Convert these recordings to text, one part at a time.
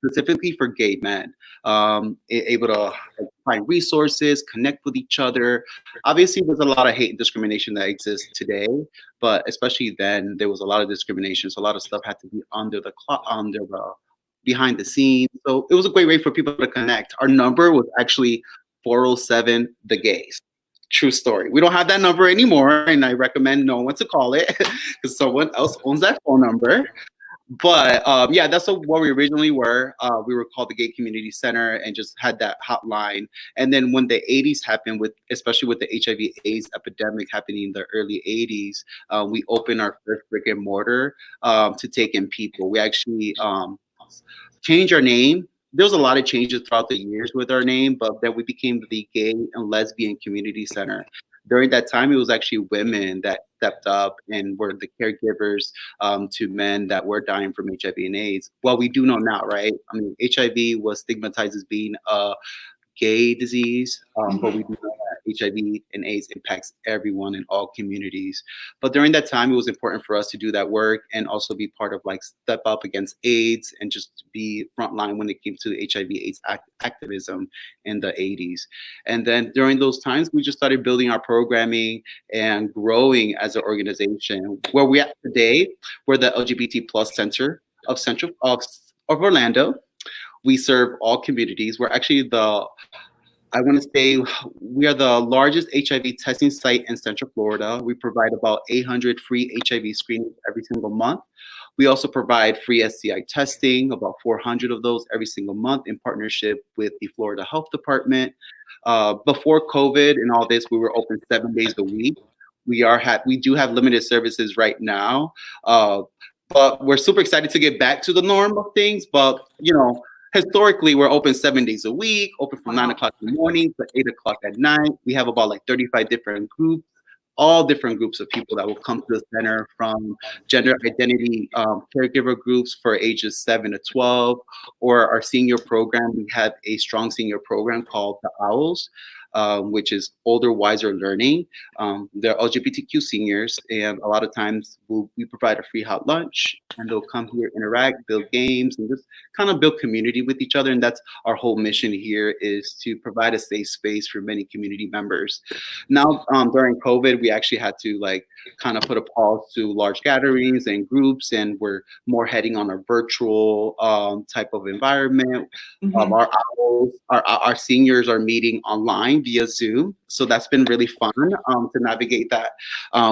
specifically for gay men, able to find resources, connect with each other. Obviously, there's a lot of hate and discrimination that exists today, but especially then, there was a lot of discrimination. So a lot of stuff had to be under the behind the scenes. So it was a great way for people to connect. Our number was actually 407 the gays. True story. We don't have that number anymore, and I recommend no one to call it because someone else owns that phone number. But yeah, that's what we originally were. We were called the Gay Community Center and just had that hotline. And then when the 80s happened, especially with the HIV/AIDS epidemic happening in the early 80s, we opened our first brick and mortar to take in people. We actually changed our name. There was a lot of changes throughout the years with our name, but then we became the Gay and Lesbian Community Center. During that time, it was actually women that stepped up and were the caregivers to men that were dying from HIV and AIDS. Well, we do know now, right? I mean, HIV was stigmatized as being a gay disease, but we do know that HIV and AIDS impacts everyone in all communities. But during that time, it was important for us to do that work and also be part of like step up against AIDS and just be frontline when it came to HIV/AIDS activism in the 80s. And then during those times, we just started building our programming and growing as an organization. Where we at today, we're the LGBT plus center of Orlando. We serve all communities. We're actually I want to say we are the largest HIV testing site in Central Florida. We provide about 800 free HIV screenings every single month. We also provide free STI testing, about 400 of those every single month in partnership with the Florida Health Department. Before COVID and all this, we were open 7 days a week. We do have limited services right now, but we're super excited to get back to the norm of things. But historically, we're open 7 days a week, open from 9 o'clock in the morning to 8 o'clock at night. We have about like 35 different groups, all different groups of people that will come to the center, from gender identity caregiver groups for ages 7 to 12, or our senior program. We have a strong senior program called the OWLS, which is Older, Wiser Learning. They're LGBTQ seniors, and a lot of times we provide a free hot lunch, and they'll come here, interact, build games, and just kind of build community with each other. And that's our whole mission here, is to provide a safe space for many community members. Now, during COVID, we actually had to kind of put a pause to large gatherings and groups, and we're more heading on a virtual type of environment. Our seniors are meeting online via Zoom. So that's been really fun to navigate that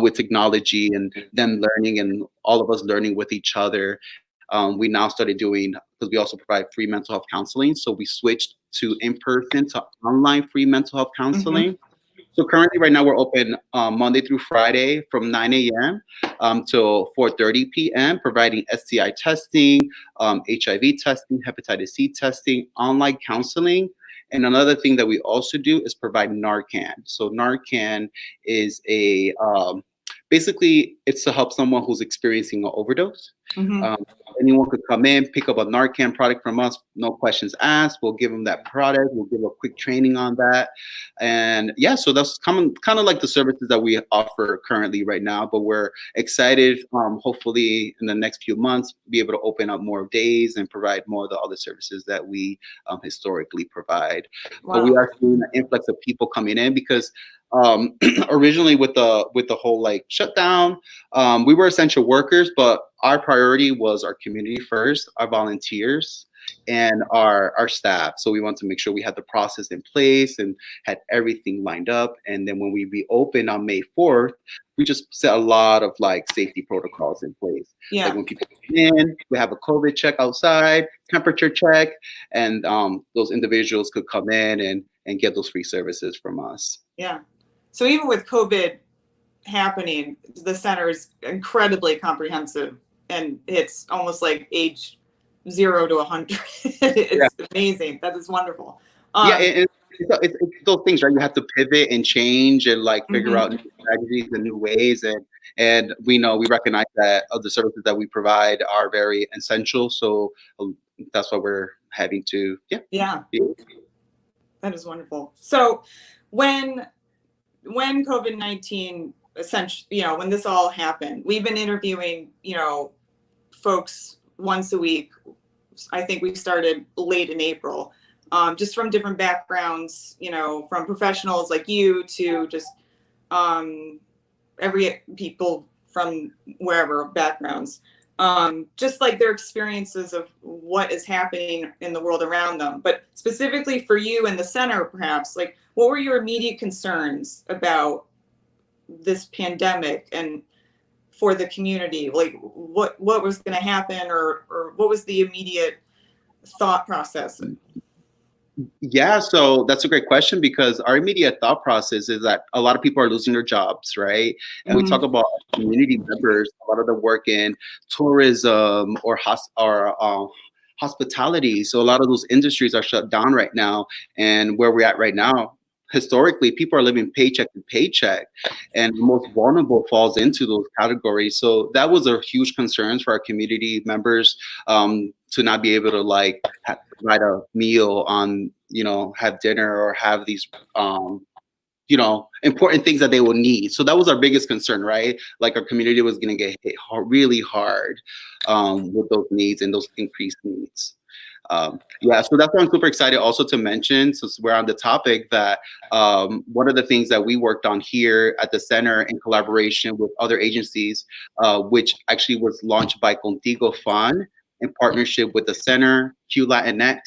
with technology and them learning and all of us learning with each other. We now started doing, because we also provide free mental health counseling. So we switched to in-person to online free mental health counseling. So currently right now we're open Monday through Friday from 9 a.m. Till 4:30 p.m. providing STI testing, HIV testing, hepatitis C testing, online counseling. And another thing that we also do is provide Narcan. So Narcan is basically it's to help someone who's experiencing an overdose. Anyone could come in, pick up a Narcan product from us, no questions asked. We'll give them that product. We'll give a quick training on that. And yeah, so that's kind of like the services that we offer currently right now, but we're excited, hopefully in the next few months, be able to open up more days and provide more of the other services that we historically provide. Wow. But we are seeing an influx of people coming in because originally with the whole shutdown, we were essential workers, but our priority was our community first, our volunteers, and our staff. So we wanted to make sure we had the process in place and had everything lined up. And then when we reopened on May 4th, we just set a lot of safety protocols in place. Yeah. When people come in, we have a COVID check outside, temperature check, and those individuals could come in and get those free services from us. Yeah. So even with COVID happening, the center is incredibly comprehensive, and it's almost like age 0 to 100. It's amazing. That is wonderful. It's those things, right? You have to pivot and change and figure out new strategies and new ways. And we recognize that the services that we provide are very essential. So that's why we're having to, Yeah. That is wonderful. So when COVID-19 essentially, when this all happened, we've been interviewing, folks once a week I think we started late in April, just from different backgrounds, you know, from professionals like you to just every people from wherever backgrounds, just like their experiences of what is happening in the world around them. But specifically for you in the center, perhaps, like, what were your immediate concerns about this pandemic and for the community? Like, what was going to happen, or what was the immediate thought process? Yeah, so that's a great question, because our immediate thought process is that a lot of people are losing their jobs, right? And we talk about community members, a lot of them work in tourism or hospitality. So a lot of those industries are shut down right now. And where we're at right now, historically, people are living paycheck to paycheck, and the most vulnerable falls into those categories. So that was a huge concern for our community members, to not be able to like provide a meal on, you know, have dinner or have these, you know, important things that they will need. So that was our biggest concern, right? Like our community was going to get hit really hard with those needs and those increased needs. Yeah, so that's why I'm super excited also to mention, since we're on the topic, that one of the things that we worked on here at the center in collaboration with other agencies, which actually was launched by Contigo Fund in partnership with the center, QLatinx,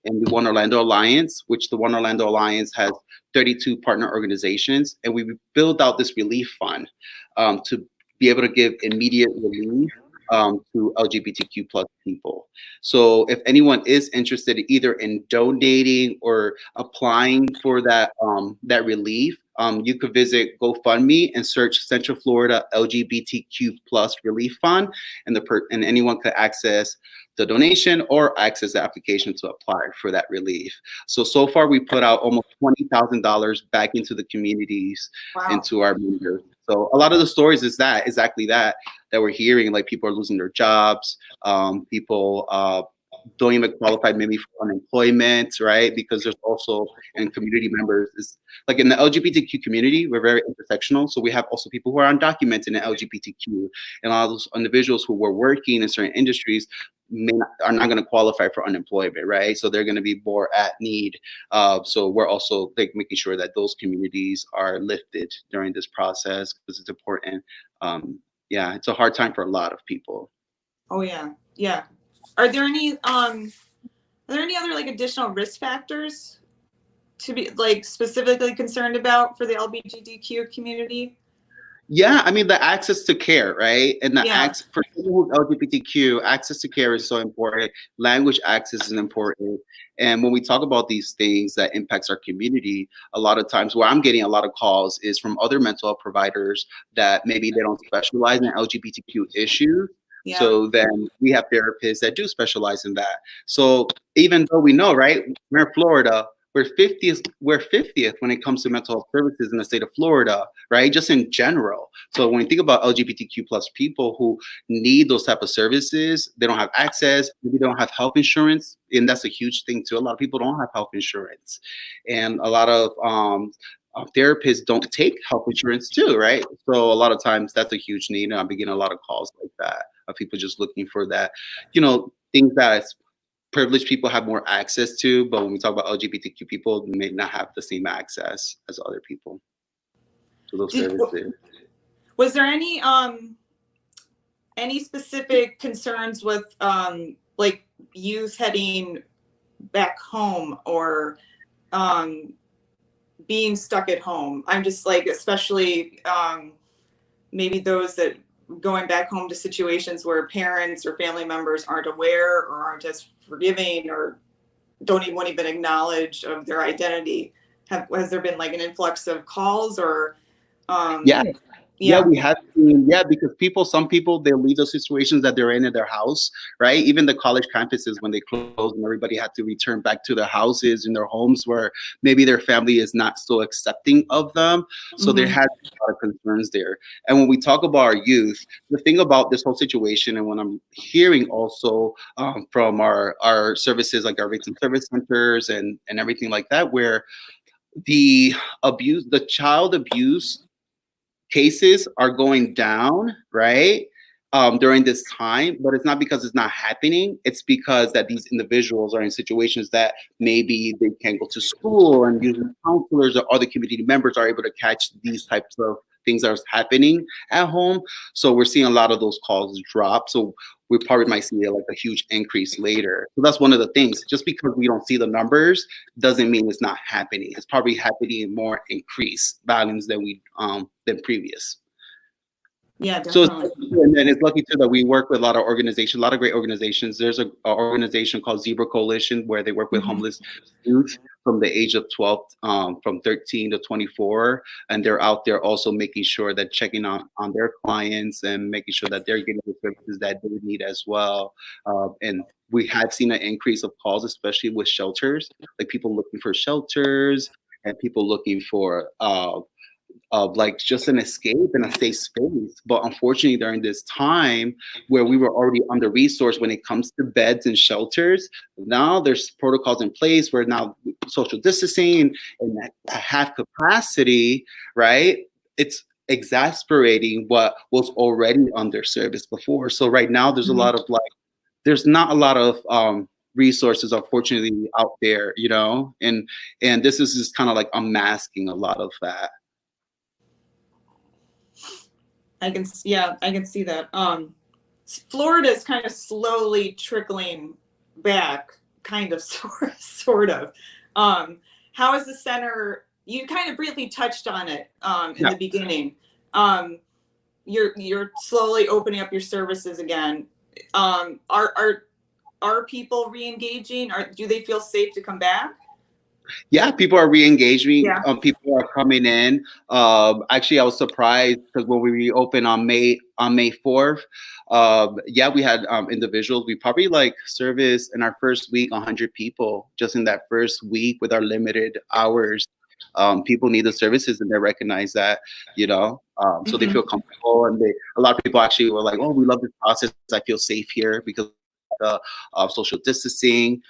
and the One Orlando Alliance, which the One Orlando Alliance has 32 partner organizations. And we built out this relief fund to be able to give immediate relief to LGBTQ plus people. So if anyone is interested either in donating or applying for that that relief, you could visit GoFundMe and search Central Florida LGBTQ plus Relief Fund, and and anyone could access the donation or access the application to apply for that relief. So far we put out almost $20,000 back into the communities, into our members. So a lot of the stories is that exactly that we're hearing, like people are losing their jobs, people don't even qualify maybe for unemployment, right? Because there's also, and community members is like in the LGBTQ community, we're very intersectional. So we have also people who are undocumented in LGBTQ, and a lot of those individuals who were working in certain industries are not going to qualify for unemployment, right? So they're going to be more at need. So we're also like making sure that those communities are lifted during this process, because it's important. Yeah, it's a hard time for a lot of people. Oh yeah, yeah. Are there any other like additional risk factors to be like specifically concerned about for the LGBTQ community? Yeah, I mean the access to care, right? And the access for people who's LGBTQ, access to care is so important. Language access is important. And when we talk about these things that impacts our community, a lot of times where I'm getting a lot of calls is from other mental health providers that maybe they don't specialize in LGBTQ issues. Yeah. So then we have therapists that do specialize in that. So even though we know, right, we're in Florida, we're 50th when it comes to mental health services in the state of Florida, right? Just in general. So when you think about LGBTQ plus people who need those type of services, they don't have access, maybe they don't have health insurance. And that's a huge thing too. A lot of people don't have health insurance. And a lot of therapists don't take health insurance too, right? So a lot of times that's a huge need. And I'm getting a lot of calls like that of people just looking for that, you know, things that privileged people have more access to, but when we talk about LGBTQ people, they may not have the same access as other people to those services. Was there any specific concerns with like youth heading back home or being stuck at home? I'm just like, especially maybe those that going back home to situations where parents or family members aren't aware or aren't as forgiving or won't even acknowledge of their identity. Has there been like an influx of calls or? Yeah, we have seen, because some people, they leave those situations that they're in their house, right? Even the college campuses, when they close and everybody had to return back to their houses and their homes where maybe their family is not so accepting of them. So there has been a lot of concerns there. And when we talk about our youth, the thing about this whole situation, and when I'm hearing also from our services, like our victim service centers and everything like that, where the child abuse cases are going down, right? during this time, but it's not because it's not happening. It's because that these individuals are in situations that maybe they can't go to school, and usually counselors or other community members are able to catch these types of things that are happening at home. So we're seeing a lot of those calls drop. So we probably might see like a huge increase later. So that's one of the things. Just because we don't see the numbers doesn't mean it's not happening. It's probably happening in more increased volumes than previous. Yeah, So, definitely. and then it's lucky too that we work with a lot of organizations, a lot of great organizations. There's a organization called Zebra Coalition where they work with homeless youth from the age of 12, from 13 to 24, and they're out there also making sure that checking on their clients and making sure that they're getting the services that they need as well. And we have seen an increase of calls, especially with shelters, like people looking for shelters and people looking for of like just an escape and a safe space. But unfortunately, during this time where we were already under resourced when it comes to beds and shelters, now there's protocols in place where now social distancing and at half capacity, right? It's exasperating what was already under service before. So right now there's a lot of like, there's not a lot of resources unfortunately out there, you know, and this is just kind of like unmasking a lot of that. I can see that. Florida is kind of slowly trickling back, kind of, sort of. How is the center? You kind of briefly touched on it in the beginning. You're slowly opening up your services again. Are people re-engaging? Do they feel safe to come back? Yeah, people are re-engaging. Yeah. People are coming in. Actually, I was surprised because when we reopened on May 4th, yeah, we had individuals. We probably like serviced in our first week 100 people just in that first week with our limited hours. People need the services and they recognize that, you know, so they feel comfortable, and a lot of people actually were like, "Oh, we love this process. I feel safe here because." Social distancing.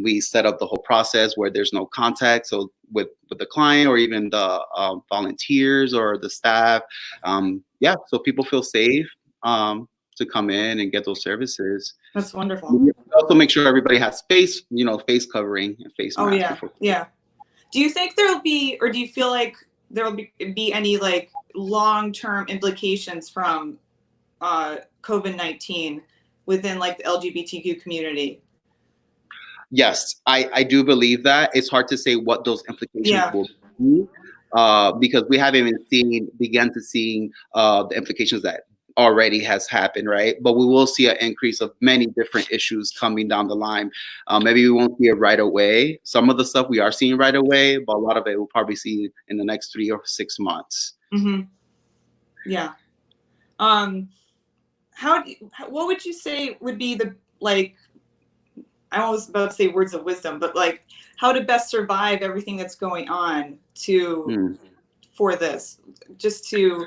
We set up the whole process where there's no contact, so with the client or even the volunteers or the staff. Yeah, so people feel safe to come in and get those services. That's wonderful. We also make sure everybody has face covering and face masks. Oh yeah. Do you think there'll be, or do you feel like there'll be any like long-term implications from COVID-19 within like the LGBTQ community? Yes, I do believe that. It's hard to say what those implications will be because we haven't even begun to see the implications that already has happened, right? But we will see an increase of many different issues coming down the line. Maybe we won't see it right away. Some of the stuff we are seeing right away, but a lot of it we'll probably see in the next 3 or 6 months. Yeah. What would you say would be the, like, I was about to say words of wisdom, but like how to best survive everything that's going on for this, just to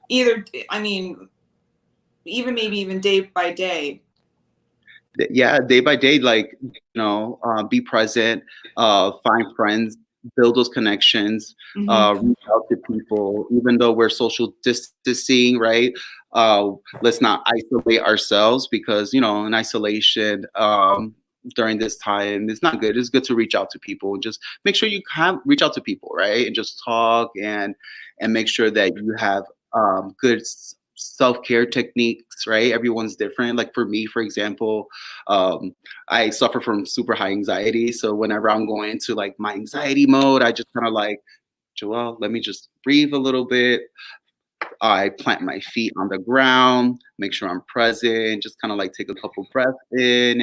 either, I mean, even day by day. Yeah, day by day, like, you know, be present, find friends, build those connections, reach out to people, even though we're social distancing, right? Let's not isolate ourselves because, you know, in isolation during this time, it's not good. It's good to reach out to people and just make sure you reach out to people, right? And just talk and make sure that you have good self-care techniques, right? Everyone's different. Like for me, for example, I suffer from super high anxiety. So whenever I'm going into like my anxiety mode, I just kind of like, Joél, let me just breathe a little bit. I plant my feet on the ground, make sure I'm present, just kind of like take a couple breaths in,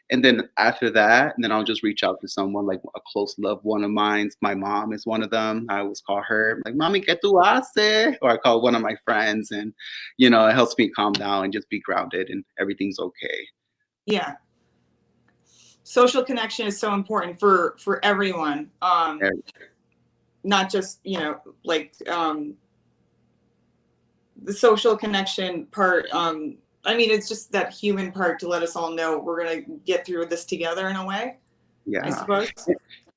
and then after that, and then I'll just reach out to someone like a close loved one of mine. My mom is one of them. I always call her like, "Mommy, ¿qué tú haces?" Or I call one of my friends, and you know, it helps me calm down and just be grounded, and everything's okay. Yeah. Social connection is so important for everyone. Not just, you know, like the social connection part. I mean, it's just that human part to let us all know we're gonna get through this together in a way. Yeah. I suppose.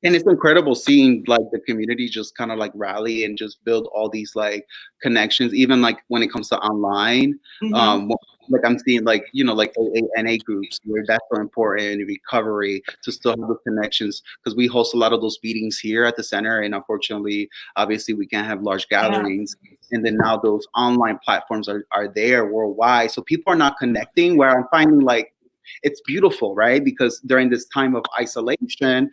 And it's incredible seeing like the community just kind of like rally and just build all these like connections, even like when it comes to online. Mm-hmm. Like I'm seeing like, you know, like AA groups where that's so important in recovery to still have those connections, because we host a lot of those meetings here at the center. And unfortunately, obviously we can't have large Yeah. gatherings. And then now those online platforms are there worldwide. So people are not connecting, where I'm finding like, it's beautiful, right? Because during this time of isolation,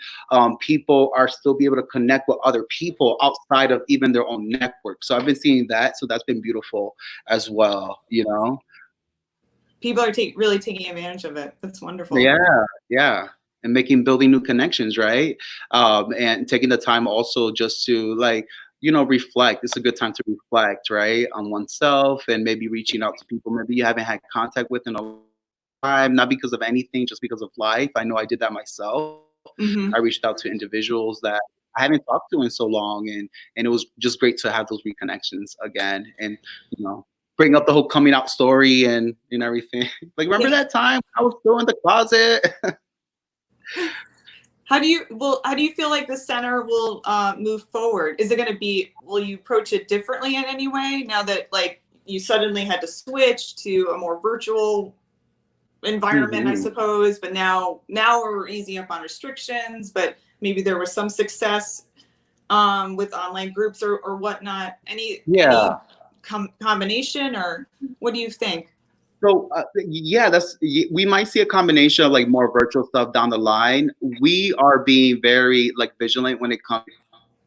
people are still be able to connect with other people outside of even their own network. So I've been seeing that. So that's been beautiful as well, you know? People are really taking advantage of it. That's wonderful. Yeah, yeah. And building new connections, right? And taking the time also just to like, you know, reflect. It's a good time to reflect, right? On oneself, and maybe reaching out to people maybe you haven't had contact with in a time, not because of anything, just because of life. I know I did that myself. Mm-hmm. I reached out to individuals that I haven't talked to in so long, and it was just great to have those reconnections again, and you know, bring up the whole coming out story and everything. Like, remember that time I was still in the closet? How do you feel like the center will move forward? Is it going to be, will you approach it differently in any way now that like you suddenly had to switch to a more virtual environment, I suppose, but now we're easing up on restrictions, but maybe there was some success with online groups or whatnot. Any combination, or what do you think? So yeah, we might see a combination of like more virtual stuff down the line. We are being very like vigilant when it comes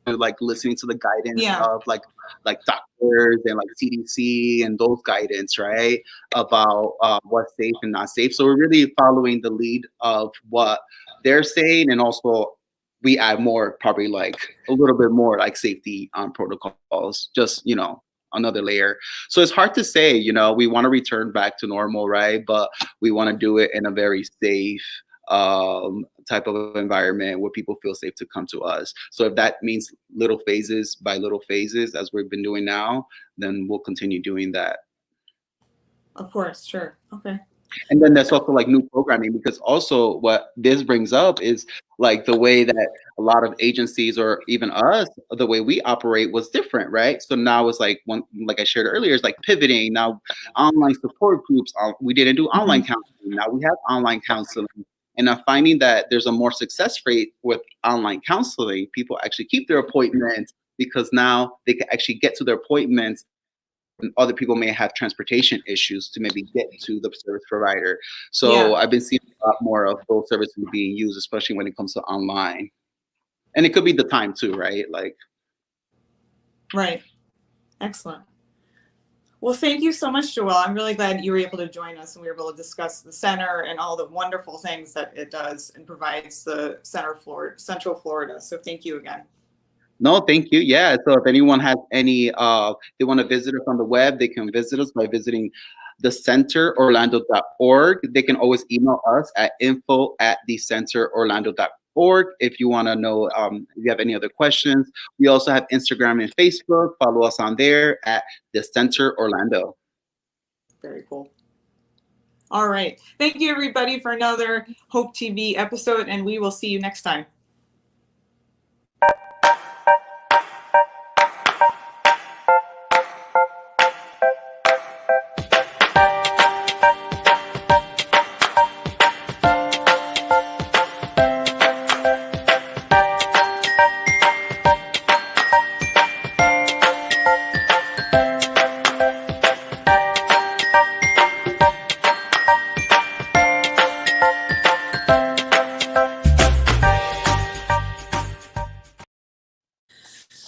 to like listening to the guidance of like doctors and like CDC and those guidance, right? About what's safe and not safe. So we're really following the lead of what they're saying, and also we add more, probably like a little bit more like safety protocols, just, you know, another layer. So it's hard to say, you know, we want to return back to normal, right? But we want to do it in a very safe type of environment where people feel safe to come to us. So if that means little phases by little phases, as we've been doing now, then we'll continue doing that. Of course, sure. Okay. And then there's also like new programming, because also what this brings up is like the way that a lot of agencies, or even us, the way we operate was different, right? So now it's like like I shared earlier, it's like pivoting. Now online support groups, we didn't do online counseling. Now we have online counseling. And I'm finding that there's a more success rate with online counseling. People actually keep their appointments because now they can actually get to their appointments. Other people may have transportation issues to maybe get to the service provider. So I've been seeing a lot more of those services being used, especially when it comes to online. And it could be the time too, right? Like, right. Excellent. Well, thank you so much, Joél. I'm really glad you were able to join us and we were able to discuss the center and all the wonderful things that it does and provides the Central Florida. So thank you again. No, thank you. Yeah. So if anyone has any, they want to visit us on the web, they can visit us by visiting thecenterorlando.org. They can always email us at info@thecenterorlando.org if you want to know if you have any other questions. We also have Instagram and Facebook. Follow us on there at The Center Orlando. Very cool. All right. Thank you, everybody, for another Hope TV episode, and we will see you next time.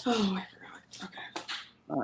Oh, I forgot.